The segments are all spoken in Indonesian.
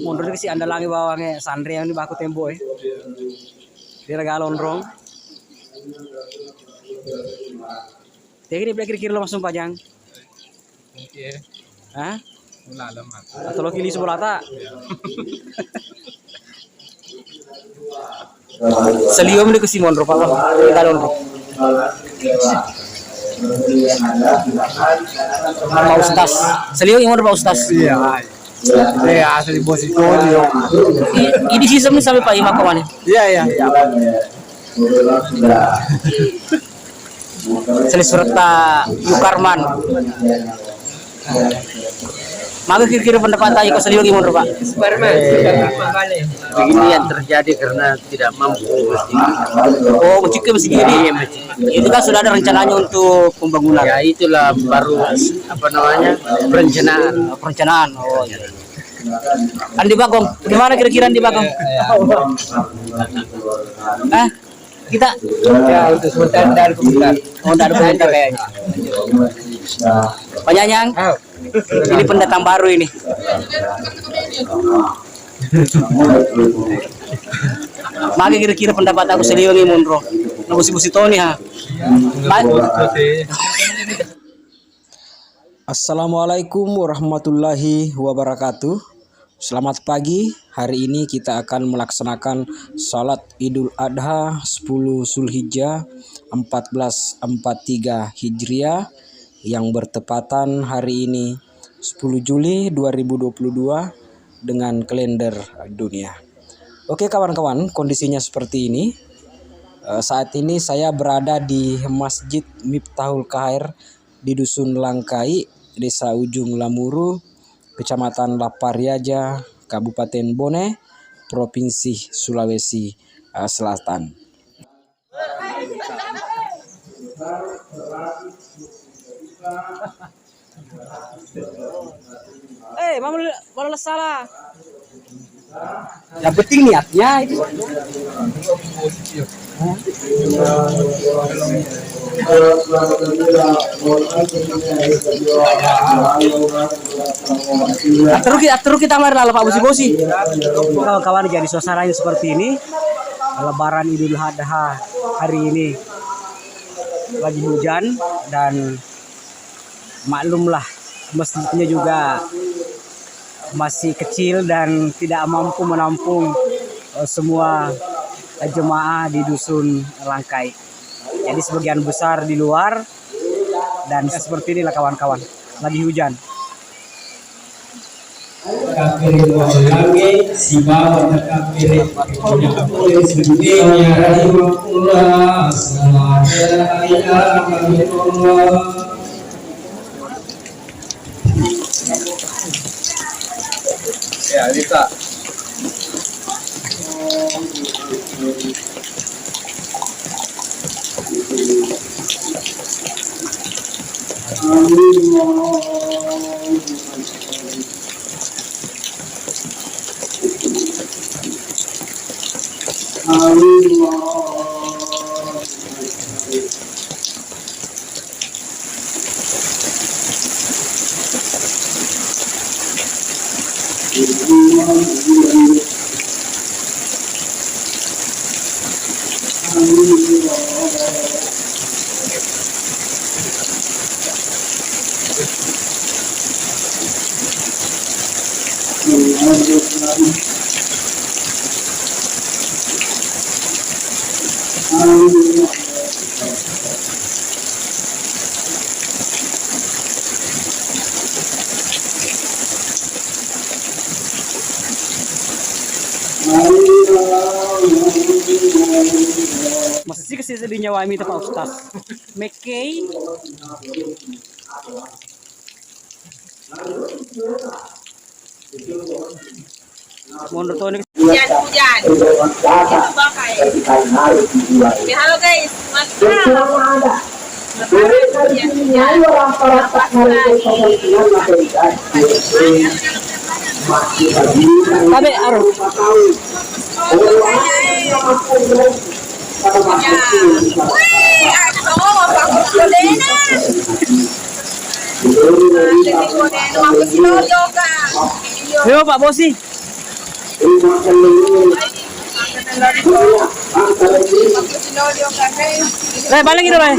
Mundur ke si anda lagi bawangnya sandri yang di baku tembok dia regalon rong. Tegi di belakang kiri lo masuk pajang. Oke. Hah? Lalam aku. Atau lo kili sebelah tak? Selium di kesimon rupa lo. Regalon rong. Pak Ustaz. Selium yang mana Pak Ustaz? Iya. Iya, asli bos itu dia. Ini sistem ini sampai Pak Ima kawan. Iya. Seli surat Yukarman. Maka kira-kira pendapat aja kok seliu gimana Pak? Begini yang terjadi karena tidak mampu mesti. Oh, masjidnya masih gini. Itu kan sudah ada rencananya untuk pembangunan. Ya itulah baru apa namanya Perencanaan. Oh iya. Andi Bagong, di mana kira-kira Andi Bagong? Kita Ya, untuk sebentar dari komentar. oh enggak ada komentar kayaknya. Pak Nyanyang, ini pendatang baru ini. Maka kira-kira pendapat aku seliwangi munro. Nabusi-busi Tony ha. Assalamualaikum warahmatullahi wabarakatuh. Selamat pagi. Hari ini kita akan melaksanakan salat Idul Adha 10 Zulhijjah 1443 Hijriah yang bertepatan hari ini 10 Juli 2022 dengan kalender dunia. Oke kawan-kawan, kondisinya seperti ini. Saat ini saya berada di Masjid Miftahul Khair di Dusun Langkai, Desa Ujung Lamuru, Kecamatan Lapariaja, Kabupaten Bone, Provinsi Sulawesi Selatan. Malah salah. Yang penting niatnya itu. Atur kita mari lalu Pak Bosi. Kawan-kawan jadi suasananya seperti ini. Lebaran Idul Adha hari ini lagi hujan dan maklumlah masjidnya juga masih kecil dan tidak mampu menampung semua jemaah di Dusun Langkai. Jadi sebagian besar di luar dan seperti inilah kawan-kawan. Lagi hujan. Ya, bisa. Masih kasih sedihnya wami Pak Ustaz. Mekei. Mundur tuh ini. Hujan. Itu pakai. Halo guys, Tabe aruh. Yo Pak Bosi. Balik itu, Bay.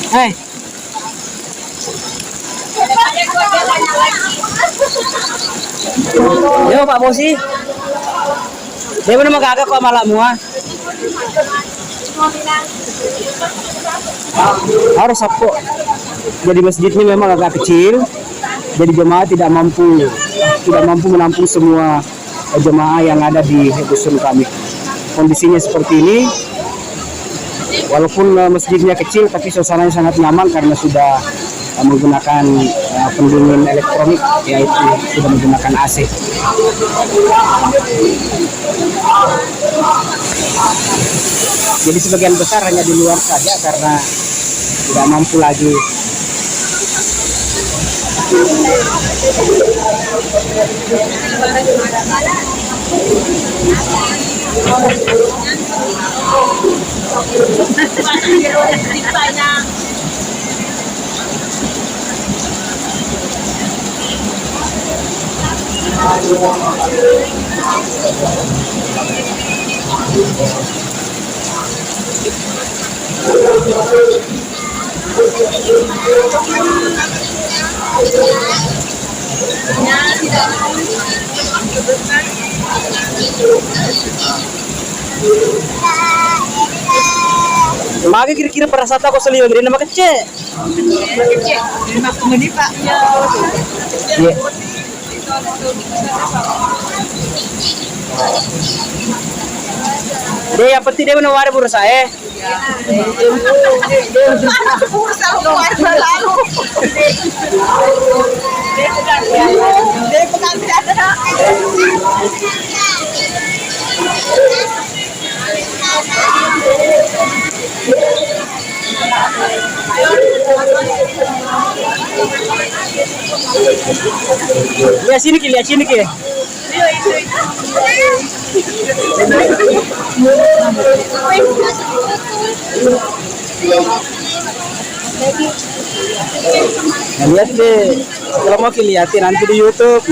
Hey. Yo Pak Bosi. Dia benar magagak kok malam semua. Harus Sabtu. Jadi masjid ini memang agak kecil. Jadi jemaah tidak mampu menampung semua jemaah yang ada di dusun kami. Kondisinya seperti ini. Walaupun masjidnya kecil, tapi suasananya sangat nyaman karena sudah menggunakan pendingin elektronik, yaitu sudah menggunakan AC. Jadi sebagian besar hanya di luar saja karena tidak mampu lagi. Maka kira-kira perasaan aku seliwa gede nama kecil. Iya. Dia yang penting dia menawari bursa Lihat sini ki. Nah, lihat deh, kalau mau lihatin nanti di YouTube.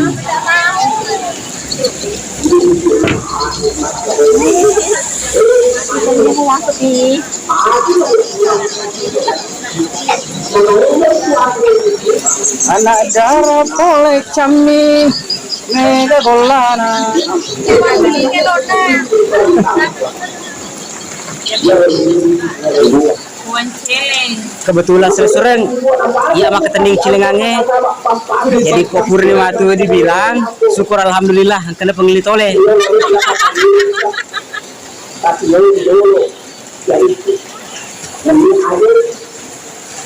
Anak darah boleh cami mega golana. Kebetulan sering iya maka tening cilengange. Jadi kok Purnima tuh dibilang syukur alhamdulillah kena pengelit oleh.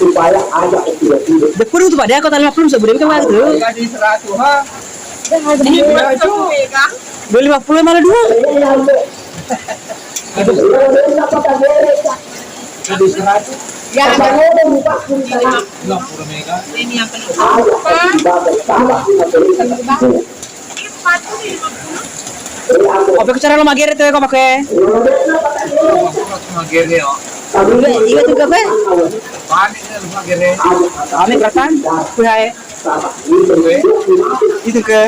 Supaya ada aktivitas. Betul tuh Pak, dia kota 50 sebelum itu Mas. Jadi 100 ha. Beli 50 malah 2. Jadi 100. Ya, ada mega. ini yang paling Kopi cara lo magere tuh kok pakai. Magere oh. Iya tuh kape. Panik magere. Kami keratan. Kuyae. Itu ke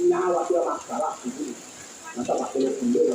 nyawa dia masalah itu. Masa pakai sendiri